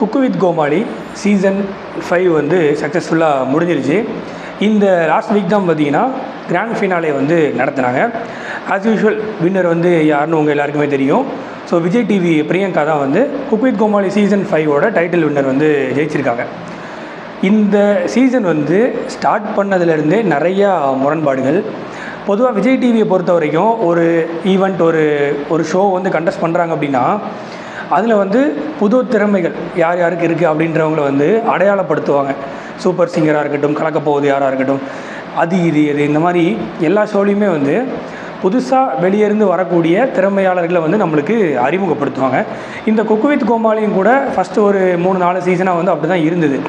Cook with Comali season 5 வந்து சக்ஸஸ்ஃபுல்லாக முடிஞ்சிருச்சு. இந்த லாஸ்ட் வீக் தான் பார்த்தீங்கன்னா கிராண்ட் ஃபினாலே வந்து நடத்துனாங்க. ஆஸ் யூஷுவல் வின்னர் வந்து யாருன்னு உங்கள் எல்லாருக்குமே தெரியும். ஸோ விஜய் டிவி பிரியங்கா தான் வந்து குக்கு வித் கோமாளி சீசன் 5ஓட டைட்டில் வின்னர் வந்து ஜெயிச்சிருக்காங்க. இந்த சீசன் வந்து ஸ்டார்ட் பண்ணதுலேருந்தே நிறையா முரண்பாடுகள். பொதுவாக விஜய் டிவியை பொறுத்த வரைக்கும் ஒரு ஈவெண்ட் ஒரு ஷோ வந்து கண்டஸ்ட் பண்ணுறாங்க அப்படின்னா அதில் வந்து புது திறமைகள் யார் யாருக்கு இருக்குது அப்படின்றவங்கள வந்து அடையாளப்படுத்துவாங்க. சூப்பர் சிங்கராக இருக்கட்டும், கலக்கப்போகுது யாராக இருக்கட்டும், அது இந்த மாதிரி எல்லா ஷோலையுமே வந்து புதுசாக வெளியேருந்து வரக்கூடிய திறமையாளர்களை வந்து நம்மளுக்கு அறிமுகப்படுத்துவாங்க. இந்த குக்கு வித் கோமாளியும் கூட ஃபஸ்ட்டு ஒரு 3-4 சீசனாக வந்து அப்படி தான் இருந்தது.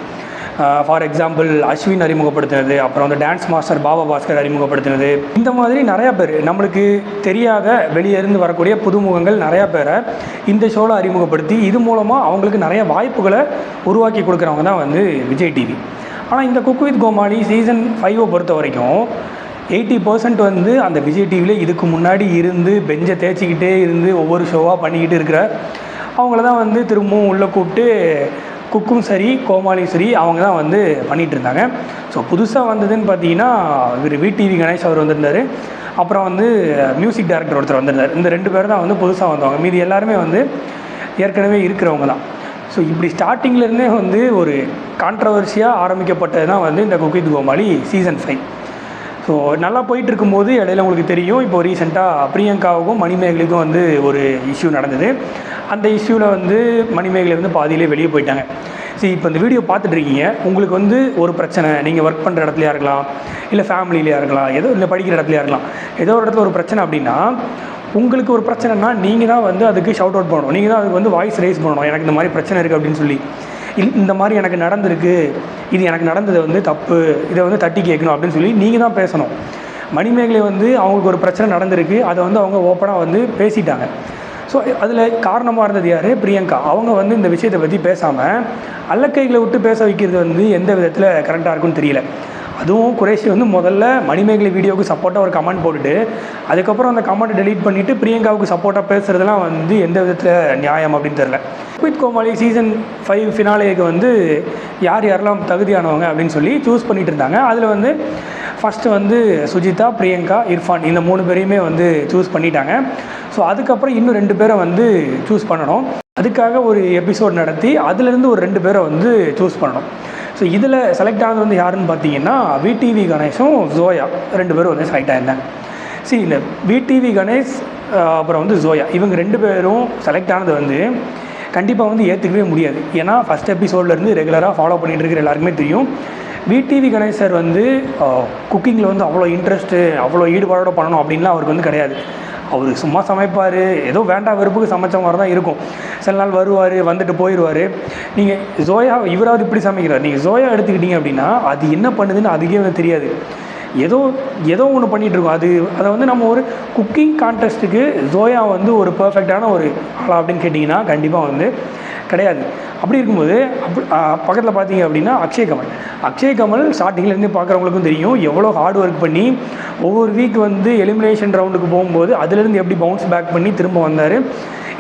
ஃபார் எக்ஸாம்பிள் அஸ்வின் அறிமுகப்படுத்தினது, அப்புறம் வந்து டான்ஸ் மாஸ்டர் பாபா பாஸ்கர் அறிமுகப்படுத்தினது, இந்த மாதிரி நிறையா பேர் நம்மளுக்கு தெரியாத வெளியேருந்து வரக்கூடிய புதுமுகங்கள் நிறையா பேரை இந்த ஷோவில் அறிமுகப்படுத்தி இது மூலமாக அவங்களுக்கு நிறைய வாய்ப்புகளை உருவாக்கி கொடுக்குறவங்க தான் வந்து விஜய் டிவி. ஆனால் இந்த குக்கு வித் கோமாளி சீசன் 5 பொறுத்த வரைக்கும் 80% வந்து அந்த விஜய் டிவியில் இதுக்கு முன்னாடி இருந்து பெஞ்சை தேய்ச்சிக்கிட்டே இருந்து ஒவ்வொரு ஷோவாக பண்ணிக்கிட்டு இருக்கிற அவங்கள தான் வந்து திரும்பவும் உள்ளே கூப்பிட்டு குக்கும் சரி கோமாளியும் சரி அவங்க தான் வந்து பண்ணிகிட்டு இருந்தாங்க. ஸோ புதுசாக வந்ததுன்னு பார்த்தீங்கன்னா இவர் விடிவி கணேஷ் அவர் வந்திருந்தார். அப்புறம் வந்து மியூசிக் டைரக்டர் ஒருத்தர் வந்திருந்தார். இந்த 2 பேர் தான் வந்து புதுசாக வந்தவங்க. மீதி எல்லாருமே வந்து ஏற்கனவே இருக்கிறவங்க தான். ஸோ இப்படி ஸ்டார்டிங்லேருந்தே வந்து ஒரு கான்ட்ரவர்சியாக ஆரம்பிக்கப்பட்டது தான் வந்து இந்த cook with Comali season 5. So நல்லா போயிட்டு இருக்கும்போது இடையில உங்களுக்கு தெரியும், இப்போ ரீசெண்டாக பிரியங்காவுக்கும் மணிமேகலைக்கும் வந்து ஒரு இஷ்யூ நடந்தது. அந்த இஷ்யூவில் வந்து மணிமேகலை வந்து பாதியிலே வெளியே போயிட்டாங்க. சரி, இப்போ இந்த வீடியோ பார்த்துட்ருக்கீங்க, உங்களுக்கு வந்து ஒரு பிரச்சனை, நீங்கள் ஒர்க் பண்ணுற இடத்துலையா இருக்கலாம், இல்லை ஃபேமிலியிலையா இருக்கலாம், இல்லை படிக்கிற இடத்துலையா இருக்கலாம், ஏதோ ஒரு இடத்துல ஒரு பிரச்சனை அப்படின்னா உங்களுக்கு ஒரு பிரச்சனைனா நீங்கள் தான் வந்து அதுக்கு ஷவுட் அவுட் பண்ணணும். நீங்கள் தான் அதுக்கு வந்து வாய்ஸ் ரைஸ் பண்ணணும். எனக்கு இந்த மாதிரி பிரச்சனை இருக்குது அப்படின்னு சொல்லி, இந்த மாதிரி எனக்கு நடந்திருக்கு, இது எனக்கு நடந்தது வந்து தப்பு, இதை வந்து தட்டி கேட்கணும் அப்படின்னு சொல்லி நீங்கள் தான் பேசணும். மணிமேகலை வந்து அவங்களுக்கு ஒரு பிரச்சனை நடந்திருக்கு, அதை வந்து அவங்க ஓப்பனாக வந்து பேசிட்டாங்க. ஸோ அதில் காரணமாக இருந்தது யார்? பிரியங்கா. அவங்க வந்து இந்த விஷயத்தை பற்றி பேசாமல் அல்லக்கைகளை விட்டு பேச வைக்கிறது வந்து எந்த விதத்தில் கரெக்டாக இருக்குன்னு தெரியல. அதுவும் குரேஷி வந்து முதல்ல மணிமேகலை வீடியோவுக்கு சப்போர்ட்டாக ஒரு கமெண்ட் போட்டுட்டு அதுக்கப்புறம் அந்த கமெண்ட்டை டெலீட் பண்ணிவிட்டு பிரியங்காவுக்கு சப்போர்ட்டாக பேசுகிறதுலாம் வந்து எந்த விதத்தில் நியாயம் அப்படின்னு தெரில. வித் கோமாளி சீசன் 5 ஃபினாலேக்கு வந்து யார் யாரெல்லாம் தகுதியானவங்க அப்படின்னு சொல்லி சூஸ் பண்ணிகிட்டு இருந்தாங்க. அதில் வந்து ஃபஸ்ட்டு வந்து சுஜிதா, பிரியங்கா, இர்ஃபான் இந்த 3 பேரையுமே வந்து சூஸ் பண்ணிட்டாங்க. ஸோ அதுக்கப்புறம் இன்னும் 2 பேரை வந்து சூஸ் பண்ணணும். அதுக்காக ஒரு எபிசோட் நடத்தி அதுலேருந்து ஒரு 2 பேரை வந்து சூஸ் பண்ணணும். ஸோ இதில் செலக்ட் ஆனது வந்து யாருன்னு பார்த்தீங்கன்னா விடிவி கணேஷும் ஜோயா 2 பேரும் வந்து செலக்ட் ஆயிருந்தாங்க. சரி, இந்த விடிவி கணேஷ் அப்புறம் வந்து ஜோயா இவங்க 2 பேரும் செலக்ட் ஆனது வந்து கண்டிப்பாக வந்து ஏற்றுக்கவே முடியாது. ஏன்னா ஃபஸ்ட் எபிசோட்லேருந்து ரெகுலராக ஃபாலோ பண்ணிகிட்டு இருக்கிற எல்லாருக்குமே தெரியும், விடிவி கணேஷ் சார் வந்து குக்கிங்கில் வந்து அவ்வளோ இன்ட்ரெஸ்ட்டு அவ்வளோ ஈடுபாடோடு பண்ணணும் அப்படின்லாம் அவருக்கு வந்து கிடையாது. அவர் சும்மா சமைப்பார், ஏதோ வேண்டாம் வெறுப்புக்கு சமைச்ச மாதிரி தான் இருக்கும். சில நாள் வருவார், வந்துட்டு போயிடுவார். நீங்கள் ஜோயா இவராவது இப்படி சமைக்கிறார், நீங்கள் ஜோயா எடுத்துக்கிட்டீங்க அப்படின்னா அது என்ன பண்ணுதுன்னு அதுக்கே வந்து தெரியாது. ஏதோ ஒன்று பண்ணிகிட்ருக்கோம். அதை வந்து நம்ம ஒரு குக்கிங் கான்டெஸ்ட்டுக்கு ஜோயா வந்து ஒரு பர்ஃபெக்டான ஒரு ஆளா அப்படின்னு கேட்டிங்கன்னா கண்டிப்பாக வந்து கிடையாது. அப்படி இருக்கும்போது பக்கத்தில் பார்த்தீங்க அப்படின்னா அக்ஷய் கமல் ஸ்டார்டிங்லேருந்து பார்க்குறவங்களுக்கும் தெரியும் எவ்வளோ ஹார்ட் ஒர்க் பண்ணி ஒவ்வொரு வீக் வந்து எலிமினேஷன் ரவுண்டுக்கு போகும்போது அதுலேருந்து எப்படி பவுன்ஸ் பேக் பண்ணி திரும்ப வந்தார்,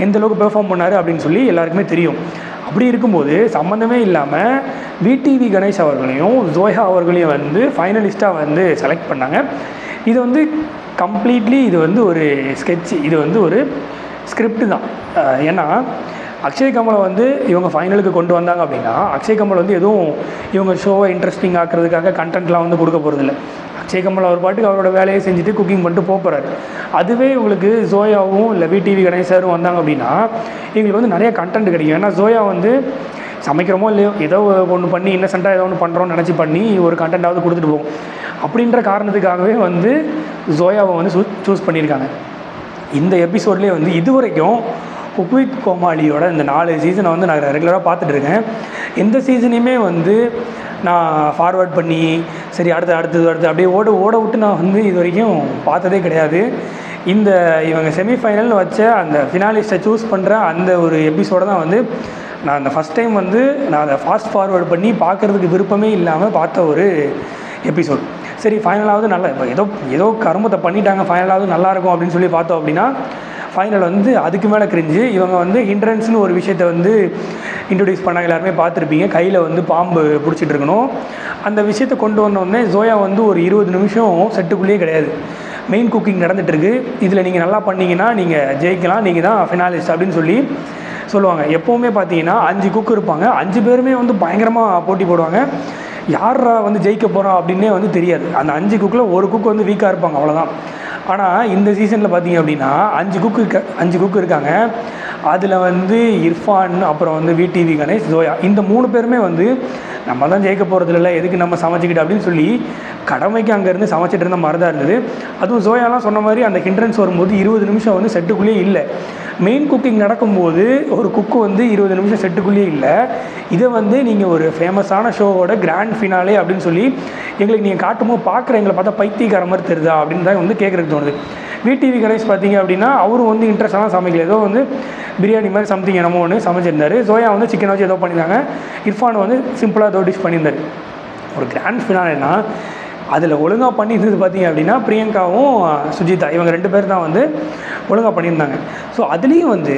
எந்தளவுக்கு பெர்ஃபார்ம் பண்ணார் அப்படின்னு சொல்லி எல்லாருக்குமே தெரியும். அப்படி இருக்கும்போது சம்மந்தமே இல்லாமல் விடிவி கணேஷ் அவர்களையும் ஜோயா அவர்களையும் வந்து ஃபைனலிஸ்ட்டாக வந்து செலக்ட் பண்ணாங்க. இது வந்து கம்ப்ளீட்லி இது வந்து ஒரு ஸ்கெட்ச், இது வந்து ஒரு ஸ்கிரிப்டு தான். ஏன்னா அக்ஷய் கமலை வந்து இவங்க ஃபைனலுக்கு கொண்டு வந்தாங்க அப்படின்னா அக்ஷய் கமல் வந்து எதுவும் இவங்க ஷோவை இன்ட்ரெஸ்டிங் ஆக்கிறதுக்காக கண்டென்ட்லாம் வந்து கொடுக்க போகிறதில்ல. அக்ஷய் கமல் அவர் பாட்டுக்கு அவரோட வேலையை செஞ்சுட்டு குக்கிங் பண்ணிட்டு போகிறாரு. அதுவே இவங்களுக்கு ஜோயாவும் இல்லை விடிவி கணேஷரும் வந்தாங்க அப்படின்னா எங்களுக்கு வந்து நிறைய கண்டென்ட் கிடைக்கும். ஏன்னா ஜோயா வந்து சமைக்கிறோமோ இல்லையோ ஏதோ ஒன்று பண்ணி இன்னசென்ட்டாக ஏதோ ஒன்று பண்ணுறோன்னு நினச்சி பண்ணி ஒரு கண்டென்ட்டாவது கொடுத்துட்டு போகும். அப்படின்ற காரணத்துக்காகவே வந்து ஜோயாவை வந்து சூஸ் பண்ணியிருக்காங்க. இந்த எபிசோட்லேயே வந்து இது வரைக்கும் குக்கு வித் கோமாளியோட இந்த 4 சீசனை வந்து நான் ரெகுலராக பார்த்துட்ருக்கேன். எந்த சீசனையுமே வந்து நான் ஃபார்வர்ட் பண்ணி சரி அடுத்தது அப்படியே ஓட விட்டு நான் வந்து இது வரைக்கும் பார்த்ததே கிடையாது. இவங்க செமிஃபைனல்னு வச்ச அந்த ஃபினாலிஸ்ட்டை சூஸ் பண்ணுற அந்த ஒரு எபிசோடை தான் வந்து நான் அந்த ஃபஸ்ட் டைம் வந்து நான் அதை ஃபாஸ்ட் ஃபார்வர்ட் பண்ணி பார்க்குறதுக்கு விருப்பமே இல்லாமல் பார்த்த ஒரு எபிசோட். சரி, ஃபைனலாவது நல்லா இப்போ ஏதோ கருமத்தை பண்ணிட்டாங்க, ஃபைனலாவது நல்லாயிருக்கும் அப்படின்னு சொல்லி பார்த்தோம் அப்படின்னா ஃபைனல் வந்து அதுக்கு மேலே கிரிஞ்சு. இவங்க வந்து ஹிண்ட்ரன்ஸ்னு ஒரு விஷயத்தை வந்து இன்ட்ரடியூஸ் பண்ணாங்க, எல்லாருமே பார்த்துருப்பீங்க. கையில் வந்து பாம்பு பிடிச்சிட்டு இருக்கணும். அந்த விஷயத்தை கொண்டு வந்தோடனே ஜோயா வந்து ஒரு 20 நிமிஷம் செட்டுக்குள்ளேயே கிடையாது, மெயின் குக்கிங் நடந்துகிட்ருக்கு. இதில் நீங்கள் நல்லா பண்ணிங்கன்னா நீங்கள் ஜெயிக்கலாம், நீங்கள் தான் ஃபினாலிஸ்ட் அப்படின்னு சொல்லி சொல்லுவாங்க. எப்போவுமே பார்த்தீங்கன்னா 5 குக் இருப்பாங்க, 5 பேருமே வந்து பயங்கரமாக போட்டி போடுவாங்க. யாரா வந்து ஜெயிக்க போகிறோம் அப்படின்னே வந்து தெரியாது. அந்த 5 குக்கில் ஒரு குக் வந்து வீக்காக இருப்பாங்க, அவ்வளோதான். ஆனால் இந்த சீசனில் பார்த்தீங்க அப்படின்னா 5 குக் இருக்காங்க. அதில் வந்து இர்ஃபான், அப்புறம் வந்து விடிவி கணேஷ், ஜோயா, இந்த 3 பேருமே வந்து நம்ம தான் ஜெயிக்க போகிறது இல்லை, எதுக்கு நம்ம சமைச்சிக்கிட்டு அப்படின்னு சொல்லி கடமைக்கு அங்கேருந்து சமைச்சிட்டு இருந்த மாதிரி தான் இருந்தது. அதுவும் ஜோயாலாம் சொன்ன மாதிரி அந்த ஹிண்ட்ரன்ஸ் வரும்போது 20 நிமிஷம் வந்து செட்டுக்குள்ளேயே இல்லை. மெயின் குக்கிங் நடக்கும்போது ஒரு குக்கு வந்து 20 நிமிஷம் செட்டுக்குள்ளேயே இல்லை. இதை வந்து நீங்கள் ஒரு ஃபேமஸான ஷோவோட கிராண்ட் ஃபினாலே அப்படின்னு சொல்லி எங்களுக்கு நீங்கள் காட்டும்போது பார்க்குற எங்களை பார்த்தா பைத்தியக்கார மாதிரி தெரியுதா அப்படின்னு தான் வந்து கேட்குறதுக்கு தோணுது. விடிவி கணேஷ் பார்த்தீங்க அப்படின்னா அவரும் வந்து இன்ட்ரெஸ்டாக சமைக்கல, ஏதோ வந்து பிரியாணி மாதிரி சம்திங் என்னமோ ஒன்று சமைச்சிருந்தார். ஜோயா வந்து சிக்கன் வச்சு ஏதோ பண்ணியிருந்தாங்க. இர்ஃபான் வந்து சிம்பிளாக ஏதோ டிஷ் பண்ணியிருந்தார். ஒரு கிராண்ட் ஃபினாலேனா அதில் ஒழுங்காக பண்ணியிருந்தது பார்த்தீங்க அப்படின்னா பிரியங்காவும் சுஜிதா, இவங்க 2 பேர் தான் வந்து ஒழுங்காக பண்ணியிருந்தாங்க. ஸோ அதுலேயும் வந்து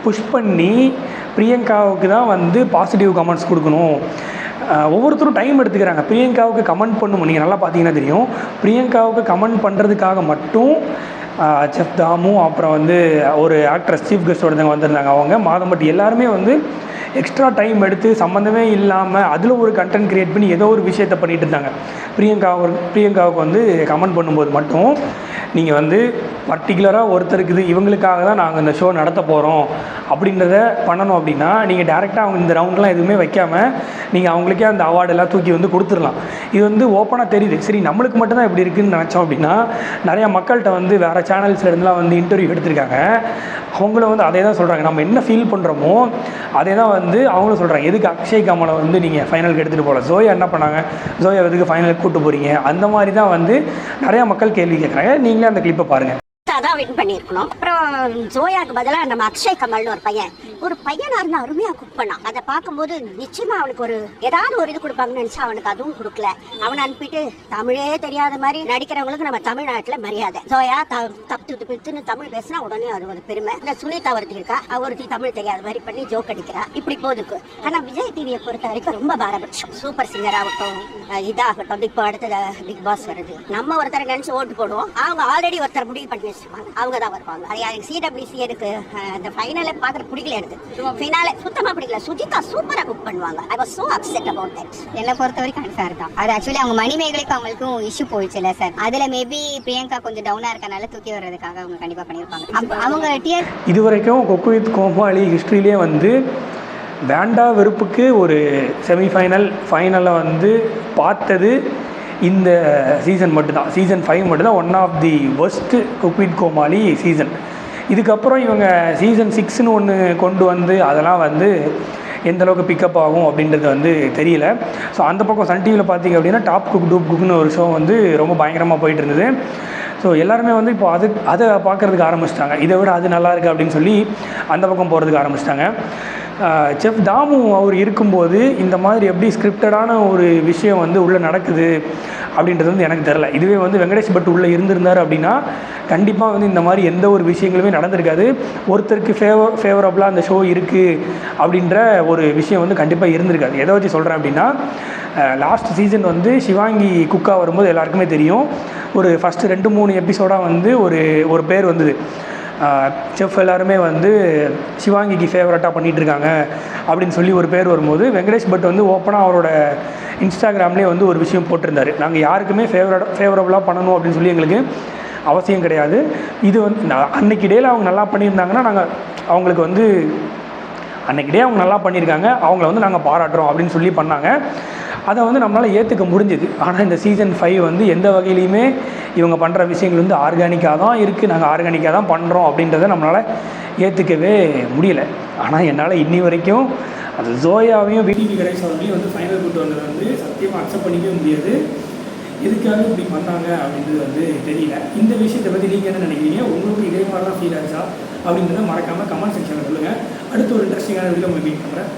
புஷ் பண்ணி பிரியங்காவுக்கு தான் வந்து பாசிட்டிவ் கமெண்ட்ஸ் கொடுக்கணும். ஒவ்வொருத்தரும் டைம் எடுத்துக்கிறாங்க. பிரியங்காவுக்கு கமெண்ட் பண்ணணும், நீங்கள் நல்லா பார்த்தீங்கன்னா தெரியும். பிரியங்காவுக்கு கமெண்ட் பண்ணுறதுக்காக மட்டும் செஃப் தாமு, அப்புறம் வந்து ஒரு ஆக்ட்ரஸ் சீஃப் கெஸ்ட் ஒருத்தவங்க வந்திருந்தாங்க, அவங்க மாதம்பட்டி, எல்லாருமே வந்து எக்ஸ்ட்ரா டைம் எடுத்து சம்மந்தமே இல்லாமல் அதில் ஒரு கண்டென்ட் க்ரியேட் பண்ணி ஏதோ ஒரு விஷயத்தை பண்ணிகிட்டு இருந்தாங்க. பிரியங்காவுக்கு வந்து கமெண்ட் பண்ணும்போது மட்டும் நீங்கள் வந்து பர்டிகுலராக ஒருத்தருக்கு இது இவங்களுக்காக தான் நாங்கள் இந்த ஷோ நடத்த போகிறோம் அப்படின்றத பண்ணணும் அப்படின்னா நீங்கள் டேரெக்டாக அவங்க இந்த ரவுண்ட்லாம் எதுவுமே வைக்காமல் நீங்கள் அவங்களுக்கே அந்த அவார்டெல்லாம் தூக்கி வந்து கொடுத்துடலாம். இது வந்து ஓப்பனாக தெரியுது. சரி, நம்மளுக்கு மட்டும்தான் இப்படி இருக்குதுன்னு நினச்சோம் அப்படின்னா நிறையா மக்கள்கிட்ட வந்து வேறு சேனல்ஸ்லேருந்துலாம் வந்து இன்டர்வியூ எடுத்திருக்காங்க. அவங்களும் வந்து அதே தான் சொல்கிறாங்க. நம்ம என்ன ஃபீல் பண்ணுறோமோ அதே தான் வந்து அவங்களும் சொல்கிறாங்க. எதுக்கு அக்ஷய் கமலை வந்து நீங்கள் ஃபைனலுக்கு எடுத்துகிட்டு போகல, ஜோயா என்ன பண்ணாங்க, ஜோயா எதுக்கு ஃபைனலுக்கு கூப்பிட்டு போகிறீங்க, அந்த மாதிரி தான் வந்து நிறையா மக்கள் கேள்வி கேட்குறாங்க. நீங்களே அந்த கிளிப்பை பாருங்கள். தான் வின் பண்ணியிருக்கணும். அப்புறம் ஜோயாக்கு பதிலாக நம்ம அக்ஷய் கமல்னு ஒரு பையனா இருந்து அருமையா குக் பண்ணான். அதை பார்க்கும்போது நிச்சயமா அவனுக்கு ஏதாவது ஒரு இது கொடுப்பாங்கன்னு நினைச்சா அவனுக்கு அதுவும் கொடுக்கல. அவனை அனுப்பிட்டு தமிழே தெரியாத மாதிரி நடிக்கிறவங்களுக்கு நம்ம தமிழ்நாட்டுல மரியாதை. ஜோயா தப்புன்னு தமிழ் பேசினா உடனே அது ஒரு பெருமை. இந்த சுனிதா ஒருத்தி இருக்கா, ஒருத்தி தமிழ் தெரியாத மாதிரி பண்ணி ஜோக் அடிக்கிறா. இப்படி போதுக்கு. ஆனா விஜய் டிவியை பொறுத்த வரைக்கும் ரொம்ப பாரபட்சம். சூப்பர் சிங்கர் ஆகட்டும், இதாகட்டும், இப்போ அடுத்த பிக் பாஸ் வருது, நம்ம ஒருத்தரை நினைச்சு ஓட்டு போடுவோம். அவங்க ஆல்ரெடி ஒருத்தர் முடிவு பண்ணி வச்சிருப்பாங்க, அவங்க தான் வருவாங்க. அது சிடபிள்யூசி எனக்கு இந்த ஃபைனலை பார்க்குறது பிடிக்கல. எனக்கு ஃபினாலே சுத்தமாக பிடிக்கல. சுஜிதா சூப்பராக குக் பண்ணுவாங்க. I was so upset about that. என்னை பொறுத்த வரைக்கும் அன்ஃபேர் தான். அது ஆக்சுவலி அவங்க மணிமேகலைக்கும் அவங்களுக்கும் இஷ்யூ போயிடுச்சுல்ல சார். அதில் மேபி பிரியங்கா கொஞ்சம் டவுனாக இருக்கனால தூக்கி வர்றதுக்காக அவங்க கண்டிப்பாக பண்ணியிருப்பாங்க. அவங்க இது வரைக்கும் குக் வித் கோமாளி ஹிஸ்ட்ரியிலே வந்து வேண்டா வெறுப்புக்கு ஒரு செமிஃபைனல் ஃபைனலை வந்து பார்த்தது இந்த சீசன் மட்டும்தான். சீசன் 5 மட்டும்தான் one of the worst cook with Comali season. இதுக்கப்புறம் இவங்க சீசன் 6ன்னு ஒன்று கொண்டு வந்து அதெல்லாம் வந்து எந்தளவுக்கு பிக்கப் ஆகும் அப்படின்றது வந்து தெரியல. ஸோ அந்த பக்கம் சன் டிவியில் பார்த்தீங்க அப்படின்னா டாப் குக் டூப் குக்னு ஒரு ஷோ வந்து ரொம்ப பயங்கரமாக போயிட்டு இருந்தது. ஸோ எல்லாருமே வந்து இப்போ அதை பார்க்குறதுக்கு ஆரம்பிச்சிட்டாங்க. இதை விட அது நல்லா இருக்குது அப்படின்னு சொல்லி அந்த பக்கம் போகிறதுக்கு ஆரம்பிச்சிட்டாங்க. செஃப் தாமு அவர் இருக்கும்போது இந்த மாதிரி எப்படி ஸ்கிரிப்டடான ஒரு விஷயம் வந்து உள்ளே நடக்குது அப்படின்றது வந்து எனக்கு தெரில. இதுவே வந்து வெங்கடேஷ் பட் உள்ளே இருந்திருந்தார் அப்படின்னா கண்டிப்பாக வந்து இந்த மாதிரி எந்த ஒரு விஷயங்களுமே நடந்திருக்காது. ஒருத்தருக்கு ஃபேவரபுளாக அந்த ஷோ இருக்குது அப்படின்ற ஒரு விஷயம் வந்து கண்டிப்பாக இருந்திருக்காது. எதை வச்சு சொல்கிறேன் அப்படின்னா, லாஸ்ட் சீசன் வந்து சிவாங்கி குக்காக வரும்போது எல்லாருக்குமே தெரியும், ஒரு ஃபஸ்ட்டு 2-3 எபிசோடாக வந்து ஒரு பேர் வந்தது. செஃப் எல்லாருமே வந்து சிவாங்கிக்கு ஃபேவரட்டாக பண்ணிகிட்ருக்காங்க அப்படின்னு சொல்லி ஒரு பேர் வரும்போது வெங்கடேஷ் பட் வந்து ஓப்பனாக அவரோட இன்ஸ்டாகிராம்லேயே வந்து ஒரு விஷயம் போட்டிருந்தார். நாங்கள் யாருக்குமே ஃபேவரபுளாக பண்ணணும் அப்படின்னு சொல்லி எங்களுக்கு அவசியம் கிடையாது. இது வந்து அன்னைக்கு டேயில் அவங்க நல்லா பண்ணியிருந்தாங்கன்னா நாங்கள் அவங்களுக்கு வந்து அன்றைக்கி டே அவங்க நல்லா பண்ணியிருக்காங்க, அவங்கள வந்து நாங்கள் பாராட்டுறோம் அப்படின்னு சொல்லி பண்ணாங்க. அதை வந்து நம்மளால் ஏற்றுக்க முடிஞ்சுது. ஆனால் இந்த சீசன் 5 வந்து எந்த வகையிலையுமே இவங்க பண்ணுற விஷயங்கள் வந்து ஆர்கானிக்காக தான் இருக்குது, நாங்கள் ஆர்கானிக்காக தான் பண்ணுறோம் அப்படின்றத நம்மளால் ஏற்றுக்கவே முடியலை. ஆனால் என்னால் இன்னி வரைக்கும் அது ஜோயாவையும் விடிவி கணேஷ் அவர்களையும் வந்து ஃபைனல் கூட்டு வந்தது வந்து சத்தியமாக அக்செப்ட் பண்ணிக்கவே முடியாது. எதுக்காக இப்படி பண்ணாங்க அப்படின்றது வந்து தெரியல. இந்த விஷயத்தை பற்றி நீங்கள் என்ன நினைக்கிறீங்க? உங்களுக்கு இதே மாதிரி தான் ஃபீல் ஆச்சா அப்படின்றத மறக்காமல் கமெண்ட் செக்ஷனில் சொல்லுங்கள். அடுத்து ஒரு இன்ட்ரெஸ்டிங்கான வீடியோ உங்களுக்கு மீட் பண்ணுறேன்.